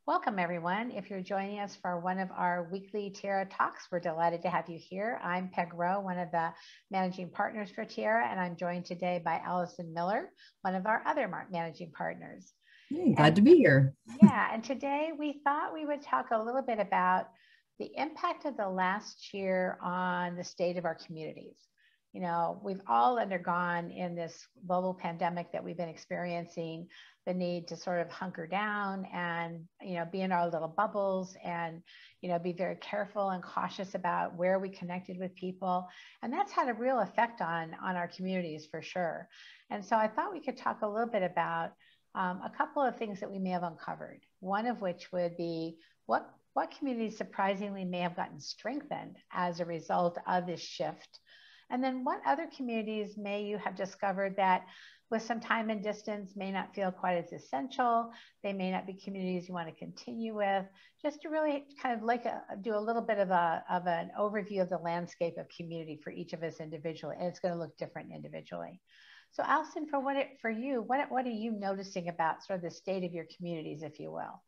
Welcome, everyone. If you're joining us for one of our weekly Tiara Talks, we're delighted to have you here. I'm Peg Rowe, one of the managing partners for Tiara, and I'm joined today by Alison Miller, one of our other managing partners. Hey, glad to be here. Yeah, and today we thought we would talk a little bit about the impact of the last year on the state of our communities. We've all undergone in this global pandemic that we've been experiencing the need to sort of hunker down and, be in our little bubbles and, be very careful and cautious about where we connected with people. And that's had a real effect on our communities for sure. And so I thought we could talk a little bit about a couple of things that we may have uncovered. One of which would be what communities surprisingly may have gotten strengthened as a result of this shift. And then what other communities may you have discovered that with some time and distance may not feel quite as essential. They may not be communities you want to continue with, just to really kind of do a little bit of an overview of the landscape of community for each of us individually. And it's going to look different individually. So Alison, for you, what are you noticing about sort of the state of your communities, if you will?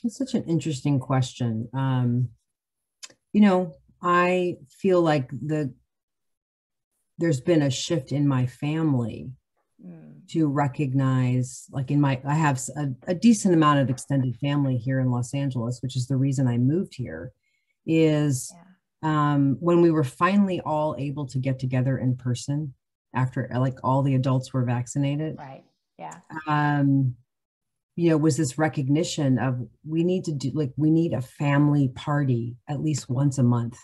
It's such an interesting question. I feel like there's been a shift in my family to recognize, like I have a decent amount of extended family here in Los Angeles, which is the reason I moved here, is when we were finally all able to get together in person after like all the adults were vaccinated. Right. Yeah. Was this recognition of we need a family party at least once a month.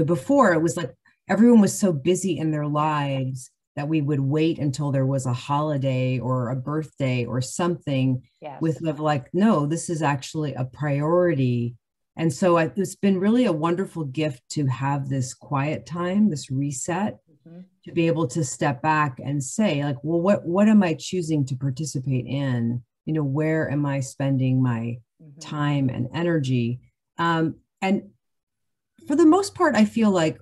Before it was like everyone was so busy in their lives that we would wait until there was a holiday or a birthday or something no, this is actually a priority. And so it's been really a wonderful gift to have this quiet time, this reset, to be able to step back and say like, well, what am I choosing to participate in? Where am I spending my time and energy? And for the most part, I feel like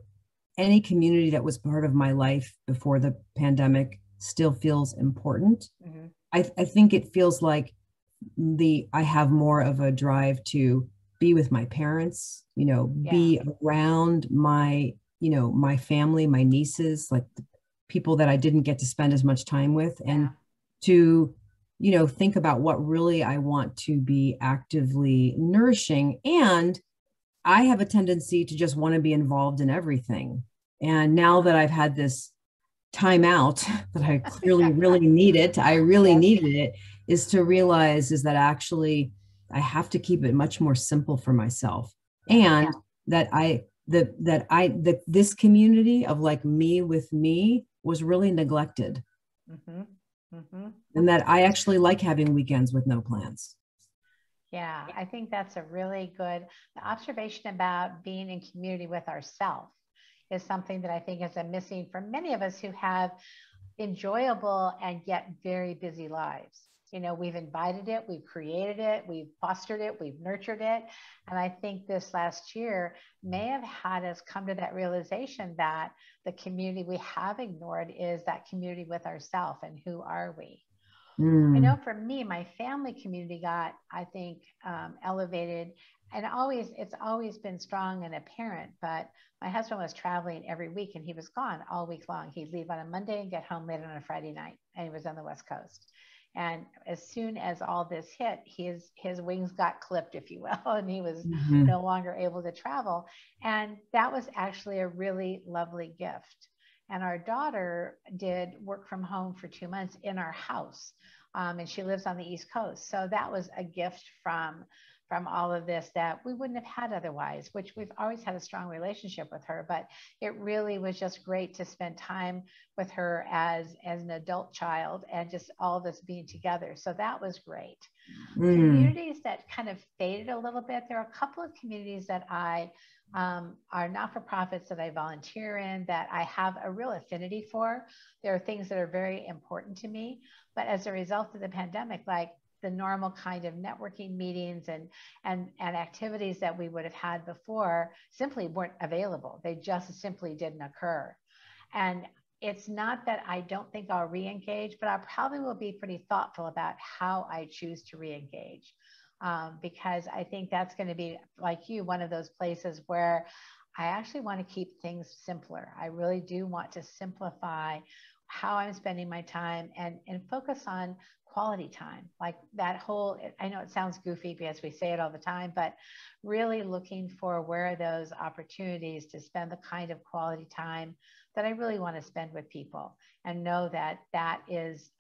any community that was part of my life before the pandemic still feels important. I think it feels like I have more of a drive to be with my parents, be around my family, my nieces, like the people that I didn't get to spend as much time with, and to think about what really I want to be actively nourishing. And I have a tendency to just want to be involved in everything. And now that I've had this time out that I clearly really needed, needed it, is to realize is that actually I have to keep it much more simple for myself. And that this community of like me with me was really neglected. And that I actually like having weekends with no plans. Yeah, I think that's a really good observation about being in community with ourselves is something that I think is a missing for many of us who have enjoyable and yet very busy lives. We've invited it, we've created it, we've fostered it, we've nurtured it. And I think this last year may have had us come to that realization that the community we have ignored is that community with ourselves and who are we? I know for me, my family community got, I think, elevated, and it's always been strong and apparent, but my husband was traveling every week and he was gone all week long. He'd leave on a Monday and get home late on a Friday night, and he was on the West Coast. And as soon as all this hit, his wings got clipped, if you will, and he was no longer able to travel. And that was actually a really lovely gift. And our daughter did work from home for 2 months in our house. And she lives on the East Coast. So that was a gift from all of this that we wouldn't have had otherwise, which we've always had a strong relationship with her. But it really was just great to spend time with her as an adult child and just all of us being together. So that was great. Communities that kind of faded a little bit. There are a couple of communities that are not-for-profits that I volunteer in that I have a real affinity for. There are things that are very important to me, but as a result of the pandemic, like the normal kind of networking meetings and activities that we would have had before simply weren't available. They just simply didn't occur. And it's not that I don't think I'll re-engage, but I probably will be pretty thoughtful about how I choose to re-engage. Because I think that's going to be, like you, one of those places where I actually want to keep things simpler. I really do want to simplify how I'm spending my time and focus on quality time. Like that whole, I know it sounds goofy because we say it all the time, but really looking for where are those opportunities to spend the kind of quality time that I really want to spend with people, and know that that is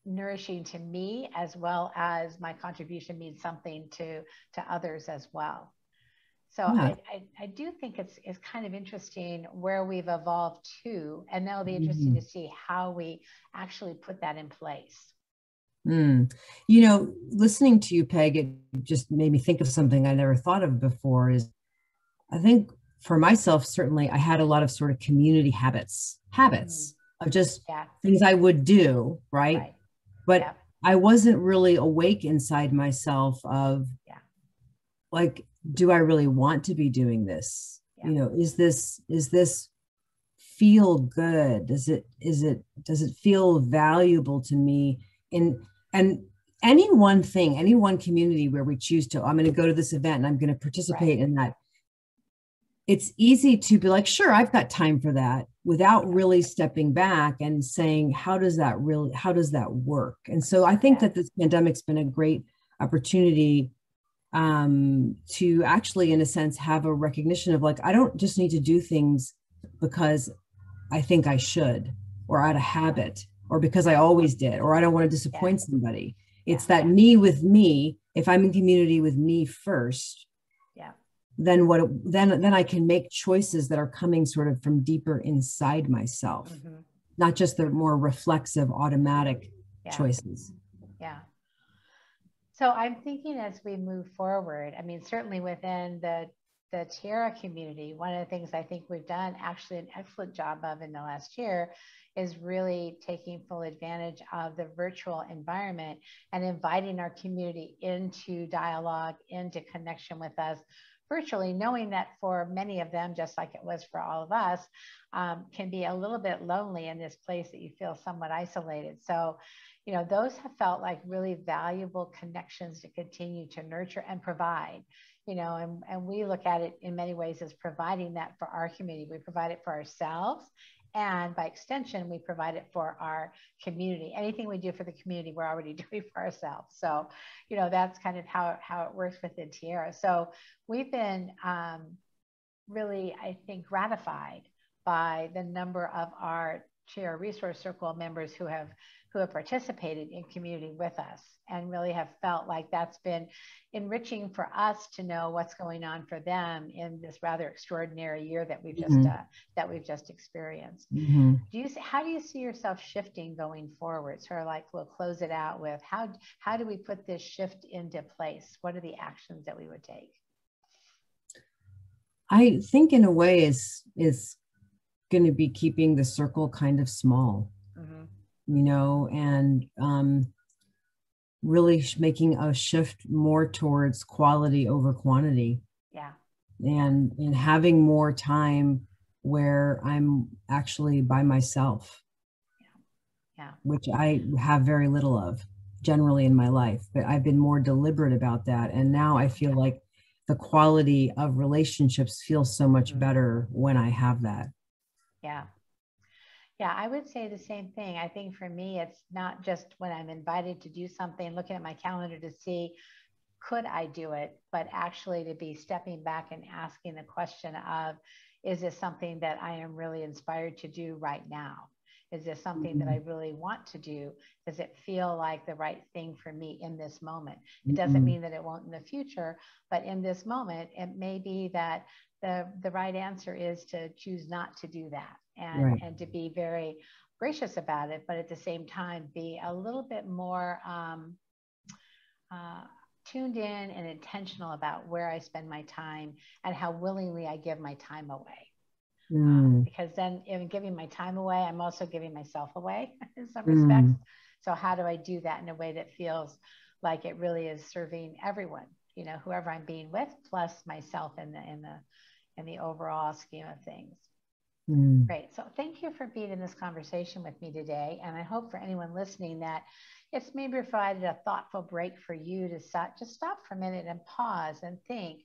nourishing to me, as well as my contribution means something to others as well. So Yeah. I do think it's kind of interesting where we've evolved to, and that'll be interesting Mhm. to see how we actually put that in place. Mm. You know, listening to you, Peg, it just made me think of something I never thought of before. Is I think for myself, certainly, I had a lot of sort of community Mm, habits of just yeah, things I would do, right? right. But Yeah, I wasn't really awake inside myself of yeah, like, do I really want to be doing this? yeah, You know, is this feel good? Does it feel valuable to me? And any one thing, any one community where we choose to, I'm going to go to this event and I'm going to right. participate in that. It's easy to be like, sure, I've got time for that, without Yeah, really stepping back and saying, how does that work? And so I think yeah, that this pandemic's been a great opportunity to actually, in a sense, have a recognition of like, I don't just need to do things because I think I should, or out of habit, or because I right. always did, or I don't want to Yeah, disappoint somebody. yeah, It's that me with me. If I'm in community with me first, yeah. then I can make choices that are coming sort of from deeper inside myself, Hmm. not just the more reflexive, automatic Yeah, choices. yeah. So I'm thinking as we move forward, I mean, certainly within the Tiara community, one of the things I think we've done actually an excellent job of in the last year is really taking full advantage of the virtual environment and inviting our community into dialogue, into connection with us virtually, knowing that for many of them, just like it was for all of us, can be a little bit lonely in this place that you feel somewhat isolated. So those have felt like really valuable connections to continue to nurture and provide, and we look at it in many ways as providing that for our community. We provide it for ourselves. And by extension, we provide it for our community. Anything we do for the community, we're already doing for ourselves. So, that's kind of how it works within Tiara. So we've been really, I think, gratified by the number of our Chair Resource Circle members who have participated in community with us, and really have felt like that's been enriching for us to know what's going on for them in this rather extraordinary year that Mhm. we've just experienced. Mhm. How do you see yourself shifting going forward? Sort of like, we'll close it out with how do we put this shift into place? What are the actions that we would take? I think in a way is going to be keeping the circle kind of small, Mm-hmm. and really making a shift more towards quality over quantity, Yeah, yeah, and having more time where I'm actually by myself, yeah, yeah. which I have very little of generally in my life. But I've been more deliberate about that. And now I Yeah. feel like the quality of relationships feels so much Mm-hmm. better when I have that. Yeah. Yeah, I would say the same thing. I think for me, it's not just when I'm invited to do something, looking at my calendar to see, could I do it, but actually to be stepping back and asking the question of, is this something that I am really inspired to do right now? Is this something that I Mhm. really want to do? Does it feel like the right thing for me in this moment? It doesn't Mhm. mean that it won't in the future, but in this moment, it may be that the right answer is to choose not to do that, and Right. and to be very gracious about it, but at the same time be a little bit more uh, tuned in and intentional about where I spend my time and how willingly I give my time away. Mm. Because then, in giving my time away, I'm also giving myself away in some respects. Mm. So how do I do that in a way that feels like it really is serving everyone, whoever I'm being with, plus myself in the overall scheme of things? Mm. Great. So thank you for being in this conversation with me today. And I hope for anyone listening that it's maybe provided a thoughtful break for you to just stop for a minute and pause and think,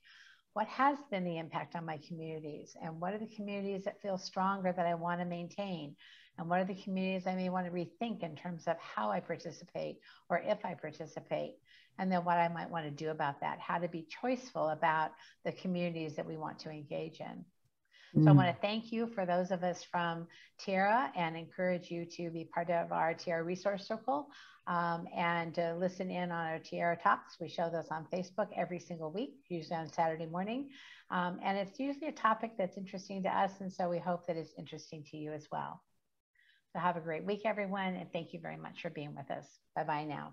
what has been the impact on my communities? And what are the communities that feel stronger that I want to maintain? And what are the communities I may want to rethink in terms of how I participate or if I participate? And then what I might want to do about that, how to be choiceful about the communities that we want to engage in. So I want to thank you for those of us from Tiara and encourage you to be part of our Tiara Resource Circle and to listen in on our Tiara Talks. We show those on Facebook every single week, usually on Saturday morning. And it's usually a topic that's interesting to us. And so we hope that it's interesting to you as well. So have a great week, everyone. And thank you very much for being with us. Bye-bye now.